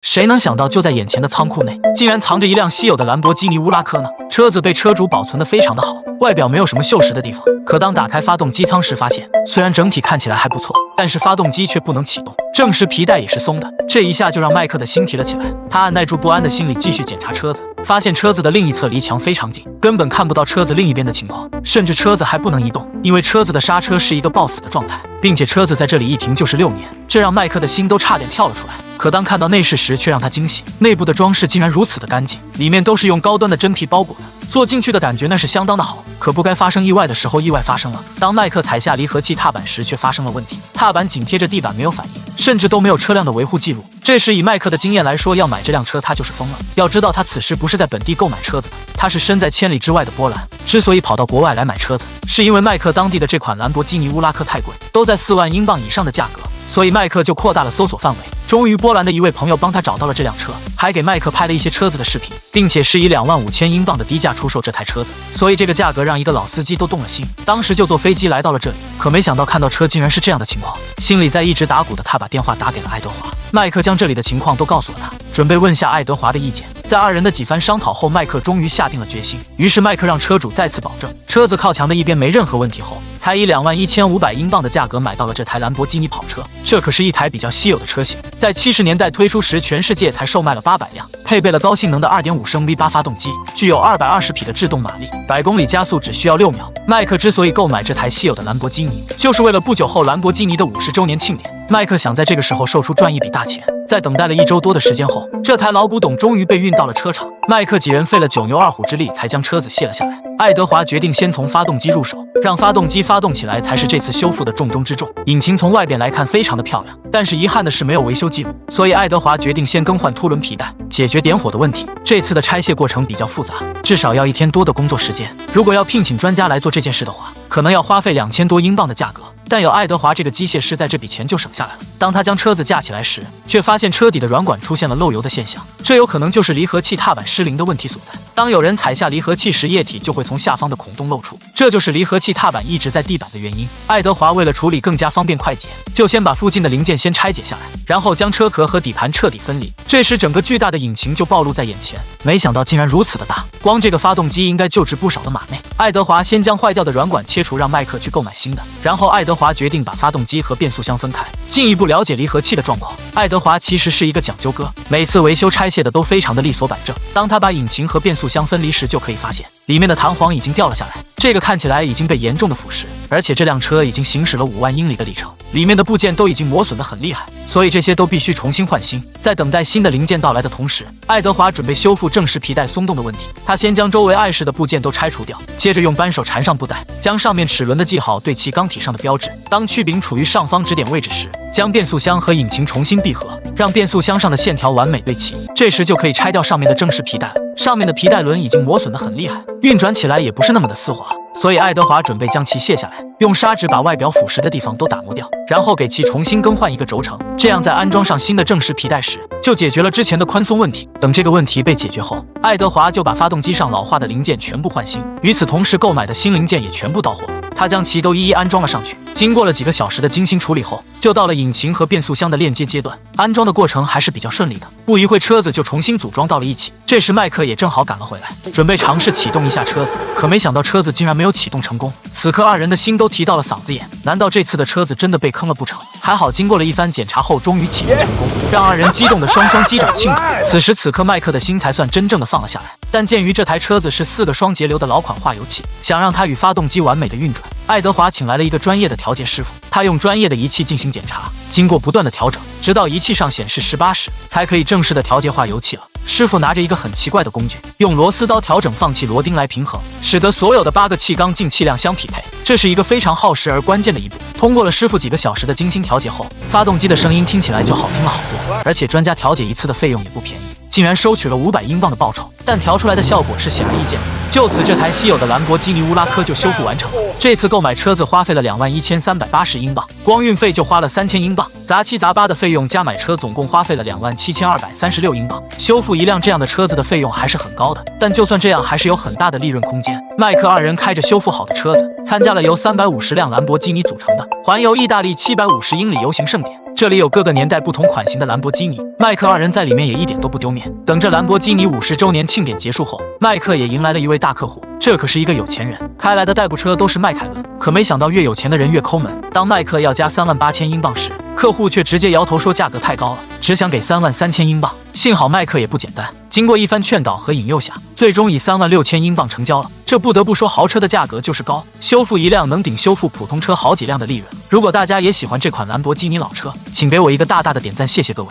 谁能想到就在眼前的仓库内，竟然藏着一辆稀有的兰博基尼乌拉科呢？车子被车主保存得非常的好，外表没有什么锈蚀的地方。可当打开发动机舱时，发现虽然整体看起来还不错，但是发动机却不能启动，正时皮带也是松的。这一下就让麦克的心提了起来，他按耐住不安的心理继续检查车子，发现车子的另一侧离墙非常近，根本看不到车子另一边的情况，甚至车子还不能移动，因为车子的刹车是一个抱死的状态，并且车子在这里一停就是6年，这让麦克的心都差点跳了出来。可当看到内饰时，却让他惊喜，内部的装饰竟然如此的干净，里面都是用高端的真皮包裹的，坐进去的感觉那是相当的好。可不该发生意外的时候，意外发生了。当麦克踩下离合器踏板时，却发生了问题，踏板紧贴着地板没有反应，甚至都没有车辆的维护记录。这时以麦克的经验来说，要买这辆车他就是疯了。要知道他此时不是在本地购买车子的，他是身在千里之外的波兰。之所以跑到国外来买车子，是因为麦克当地的这款兰博基尼乌拉科太贵，都在4万英镑以上的价格，所以麦克就扩大了搜索范围。终于波兰的一位朋友帮他找到了这辆车，还给麦克拍了一些车子的视频，并且是以25000英镑的低价出售这台车子，所以这个价格让一个老司机都动了心。当时就坐飞机来到了这里，可没想到看到车竟然是这样的情况，心里在一直打鼓的他把电话打给了爱德华。麦克将这里的情况都告诉了他，准备问下爱德华的意见。在二人的几番商讨后，麦克终于下定了决心。于是麦克让车主再次保证车子靠墙的一边没任何问题后，才以21500英镑的价格买到了这台兰博基尼跑车。这可是一台比较稀有的车型，在70年代推出时，全世界才售卖了800辆，配备了高性能的2.5升 V8 发动机，具有220匹的制动马力，100公里加速只需要6秒。麦克之所以购买这台稀有的兰博基尼，就是为了不久后兰博基尼的50周年庆典。麦克想在这个时候售出赚一笔大钱。在等待了1周多的时间后，这台老古董终于被运到了车厂。麦克几人费了9牛2虎之力才将车子卸了下来。爱德华决定先从发动机入手，让发动机发动起来才是这次修复的重中之重。引擎从外边来看非常的漂亮，但是遗憾的是没有维修记录，所以爱德华决定先更换凸轮皮带，解决点火的问题。这次的拆卸过程比较复杂，至少要1天多的工作时间。如果要聘请专家来做这件事的话，可能要花费2000多英镑的价格。但有爱德华这个机械师在，这笔钱就省下来了。当他将车子架起来时，却发现车底的软管出现了漏油的现象，这有可能就是离合器踏板失灵的问题所在。当有人踩下离合器时，液体就会从下方的孔洞漏出，这就是离合器踏板一直在地板的原因。爱德华为了处理更加方便快捷，就先把附近的零件先拆解下来，然后将车壳和底盘彻底分离。这时整个巨大的引擎就暴露在眼前，没想到竟然如此的大，光这个发动机应该就值不少的马内。爱德华先将坏掉的软管切除，让麦克去购买新的，然后爱德华决定把发动机和变速箱分开，进一步了解离合器的状况。爱德华其实是一个讲究哥，每次维修拆卸的都非常的利索摆正。当他把引擎和变速箱分离时，就可以发现里面的弹簧已经掉了下来，这个看起来已经被严重的腐蚀，而且这辆车已经行驶了5万英里的里程，里面的部件都已经磨损得很厉害，所以这些都必须重新换新。在等待新的零件到来的同时，爱德华准备修复正时皮带松动的问题。他先将周围碍事的部件都拆除掉，接着用扳手缠上布带，将上面齿轮的记号对齐钢体上的标志。当曲柄处于上方指点位置时，将变速箱和引擎重新闭合，让变速箱上的线条完美对齐。这时就可以拆掉上面的正时皮带了，上面的皮带轮已经磨损得很厉害，运转起来也不是那么的丝滑，所以爱德华准备将其卸下来，用砂纸把外表腐蚀的地方都打磨掉，然后给其重新更换一个轴承，这样在安装上新的正时皮带时，就解决了之前的宽松问题。等这个问题被解决后，爱德华就把发动机上老化的零件全部换新，与此同时购买的新零件也全部到货，他将其都一一安装了上去。经过了几个小时的精心处理后，就到了引擎和变速箱的链接阶段。安装的过程还是比较顺利的，不一会车子就重新组装到了一起。这时麦克也正好赶了回来，准备尝试启动一下车子，可没想到车子竟然没有启动成功。此刻二人的心都提到了嗓子眼，难道这次的车子真的被坑了不成？还好经过了一番检查后，终于启动成功，让二人激动的双击掌庆祝。此时此刻麦克的心才算真正的放了下来。但鉴于这台车子是4个双节流的老款化油器，想让它与发动机完美的运转，爱德华请来了一个专业的调节师傅，他用专业的仪器进行检查，经过不断的调整，直到仪器上显示18时，才可以正式的调节化油器了。师傅拿着一个很奇怪的工具，用螺丝刀调整放气螺钉来平衡，使得所有的8个气缸进气量相匹配，这是一个非常耗时而关键的一步。通过了师傅几个小时的精心调节后，发动机的声音听起来就好听了好多，而且专家调节一次的费用也不便宜，竟然收取了500英镑的报酬，但调出来的效果是显而易见的。就此，这台稀有的兰博基尼乌拉科就修复完成了。这次购买车子花费了21380英镑，光运费就花了3000英镑，杂七杂八的费用加买车总共花费了27236英镑。修复一辆这样的车子的费用还是很高的，但就算这样，还是有很大的利润空间。麦克二人开着修复好的车子，参加了由350辆兰博基尼组成的环游意大利750英里游行盛典。这里有各个年代不同款型的兰博基尼，麦克二人在里面也一点都不丢面。等着兰博基尼50周年庆典结束后，麦克也迎来了一位大客户，这可是一个有钱人，开来的代步车都是迈凯伦。可没想到越有钱的人越抠门，当麦克要加38000英镑时，客户却直接摇头说价格太高了，只想给33000英镑。幸好麦克也不简单，经过一番劝导和引诱下，最终以36000英镑成交了。这不得不说，豪车的价格就是高，修复一辆能顶修复普通车好几辆的利润。如果大家也喜欢这款兰博基尼老车，请给我一个大大的点赞，谢谢各位。